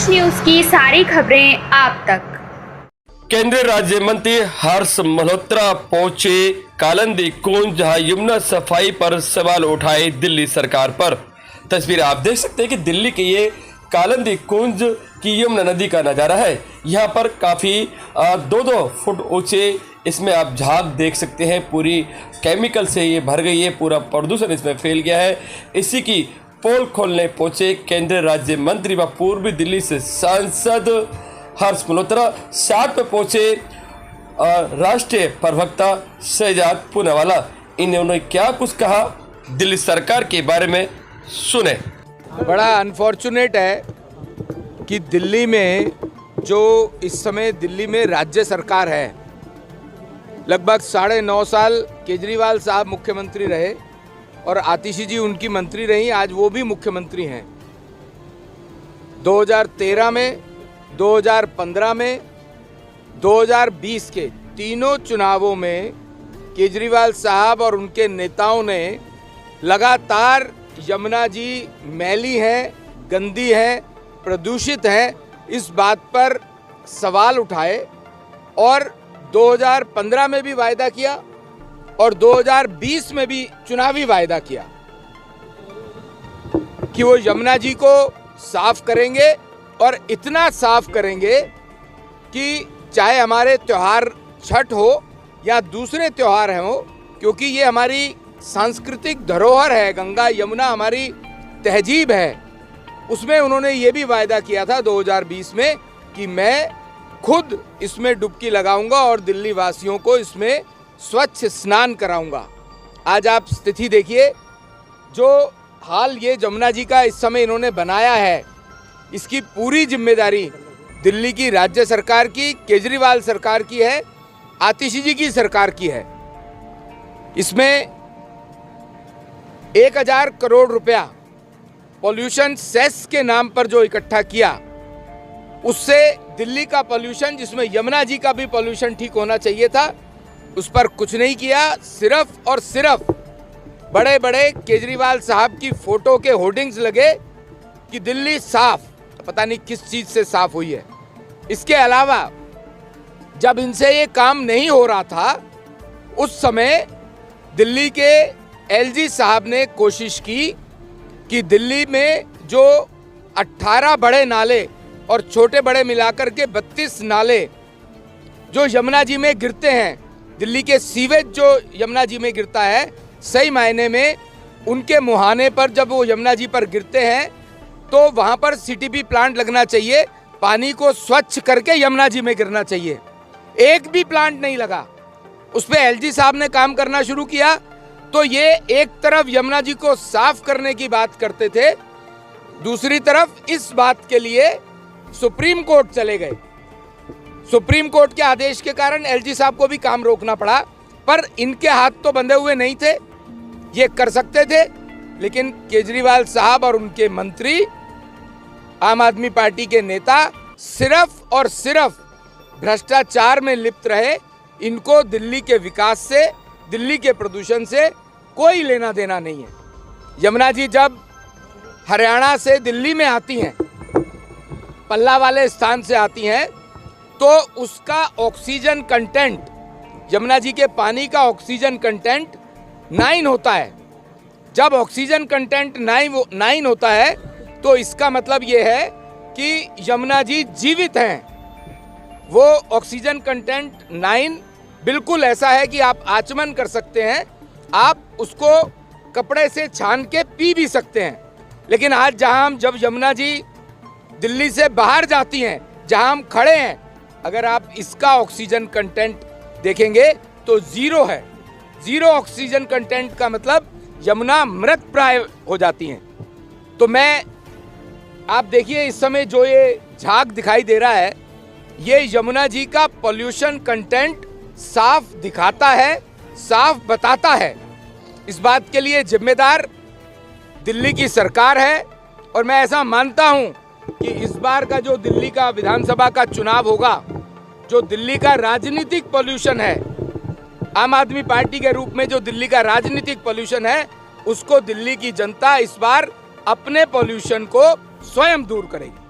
देश न्यूज की सारी खबरें आप तक। केंद्रीय राज्य मंत्री हर्ष मल्होत्रा पहुंचे कालिंदी कुंज, जहां यमुना सफाई पर सवाल उठाए दिल्ली सरकार पर। तस्वीर आप देख सकते हैं कि दिल्ली के ये कालिंदी कुंज की यमुना नदी का नज़ारा है। यहाँ पर काफ़ी 2-2 फुट ऊंचे इसमें आप झाग देख सकते हैं। पूरी केमिकल से ये भर गई है, पूरा प्रदूषण इसमें फैल गया है। इसी की पोल खोलने पहुंचे केंद्रीय राज्य मंत्री व पूर्वी दिल्ली से सांसद हर्ष मल्होत्रा। साथ में पहुंचे राष्ट्रीय प्रवक्ता शहजाद पूनावाला। इन्होंने क्या कुछ कहा दिल्ली सरकार के बारे में सुने। बड़ा अनफॉर्चुनेट है कि दिल्ली में जो इस समय दिल्ली में राज्य सरकार है, लगभग 9.5 साल केजरीवाल साहब मुख्यमंत्री रहे और आतिशी जी उनकी मंत्री रही, आज वो भी मुख्यमंत्री हैं। 2013 में, 2015 में, 2020 के तीनों चुनावों में केजरीवाल साहब और उनके नेताओं ने लगातार यमुना जी मैली है, गंदी है, प्रदूषित है, इस बात पर सवाल उठाए और 2015 में भी वायदा किया और 2020 में भी चुनावी वायदा किया कि वो यमुना जी को साफ करेंगे और इतना साफ करेंगे कि चाहे हमारे त्योहार छठ हो या दूसरे त्योहार हो, क्योंकि ये हमारी सांस्कृतिक धरोहर है, गंगा यमुना हमारी तहजीब है। उसमें उन्होंने ये भी वायदा किया था 2020 में कि मैं खुद इसमें डुबकी लगाऊंगा और दिल्ली वासियों को इसमें स्वच्छ स्नान कराऊंगा। आज आप स्थिति देखिए, जो हाल ये यमुना जी का इस समय इन्होंने बनाया है, इसकी पूरी जिम्मेदारी दिल्ली की राज्य सरकार की, केजरीवाल सरकार की है, आतिशी जी की सरकार की है। इसमें 1000 करोड़ रुपया पॉल्यूशन सेस के नाम पर जो इकट्ठा किया, उससे दिल्ली का पॉल्यूशन, जिसमें यमुना जी का भी पॉल्यूशन ठीक होना चाहिए था, उस पर कुछ नहीं किया। सिर्फ और सिर्फ बड़े बड़े केजरीवाल साहब की फोटो के होर्डिंग्स लगे कि दिल्ली साफ, पता नहीं किस चीज से साफ हुई है। इसके अलावा जब इनसे ये काम नहीं हो रहा था, उस समय दिल्ली के एलजी साहब ने कोशिश की कि दिल्ली में जो 18 बड़े नाले और छोटे बड़े मिलाकर के 32 नाले जो यमुना जी में गिरते हैं, दिल्ली के सीवेज जो यमुना जी में गिरता है, सही मायने में उनके मुहाने पर जब वो यमुना जी पर गिरते हैं तो वहाँ पर सीटीपी प्लांट लगना चाहिए, पानी को स्वच्छ करके यमुना जी में गिरना चाहिए। एक भी प्लांट नहीं लगा। उस पर एलजी साहब ने काम करना शुरू किया तो ये एक तरफ यमुना जी को साफ करने की बात करते थे, दूसरी तरफ इस बात के लिए सुप्रीम कोर्ट चले गए। सुप्रीम कोर्ट के आदेश के कारण एलजी साहब को भी काम रोकना पड़ा, पर इनके हाथ तो बंधे हुए नहीं थे, ये कर सकते थे। लेकिन केजरीवाल साहब और उनके मंत्री, आम आदमी पार्टी के नेता सिर्फ और सिर्फ भ्रष्टाचार में लिप्त रहे। इनको दिल्ली के विकास से, दिल्ली के प्रदूषण से कोई लेना देना नहीं है। यमुना जी जब हरियाणा से दिल्ली में आती हैं, पल्ला वाले स्थान से आती हैं, तो उसका ऑक्सीजन कंटेंट, यमुना जी के पानी का ऑक्सीजन कंटेंट 9 होता है। जब ऑक्सीजन कंटेंट 9 होता है तो इसका मतलब ये है कि यमुना जी जीवित हैं। वो ऑक्सीजन कंटेंट 9 बिल्कुल ऐसा है कि आप आचमन कर सकते हैं, आप उसको कपड़े से छान के पी भी सकते हैं। लेकिन आज जब यमुना जी दिल्ली से बाहर जाती हैं, जहां हम खड़े हैं, अगर आप इसका ऑक्सीजन कंटेंट देखेंगे तो 0 है। 0 ऑक्सीजन कंटेंट का मतलब यमुना मृत प्राय हो जाती हैं। तो आप देखिए इस समय जो ये झाग दिखाई दे रहा है, ये यमुना जी का पॉल्यूशन कंटेंट साफ दिखाता है, साफ बताता है। इस बात के लिए जिम्मेदार दिल्ली की सरकार है और मैं ऐसा मानता हूं कि इस बार का जो दिल्ली का विधानसभा का चुनाव होगा, जो दिल्ली का राजनीतिक पॉल्यूशन है, आम आदमी पार्टी के रूप में जो दिल्ली का राजनीतिक पॉल्यूशन है, उसको दिल्ली की जनता इस बार अपने पॉल्यूशन को स्वयं दूर करेगी।